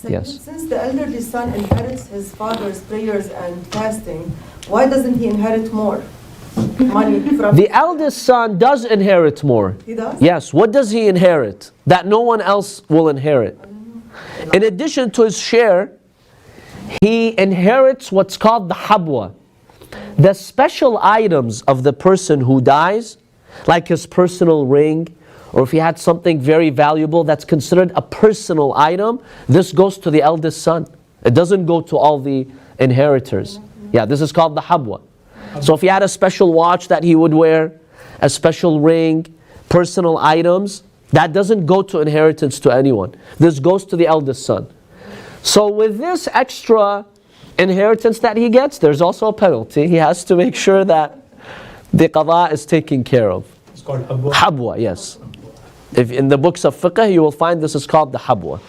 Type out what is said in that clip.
Yes. Since the elderly son inherits his father's prayers and fasting, why doesn't he inherit more money from The eldest son does inherit more. He does? Yes. What does he inherit that no one else will inherit? In addition to his share, he inherits what's called the habwa. The special items of the person who dies, like his personal ring, or if he had something very valuable that's considered a personal item, this goes to the eldest son. It doesn't go to all the inheritors. Yeah, this is called the habwa. So if he had a special watch that he would wear, a special ring, personal items, that doesn't go to inheritance to anyone. This goes to the eldest son. So with this extra inheritance that he gets, there's also a penalty. He has to make sure that the qada is taken care of. It's called habwa. Habwa, yes. If in the books of fiqh, you will find this is called the habwa.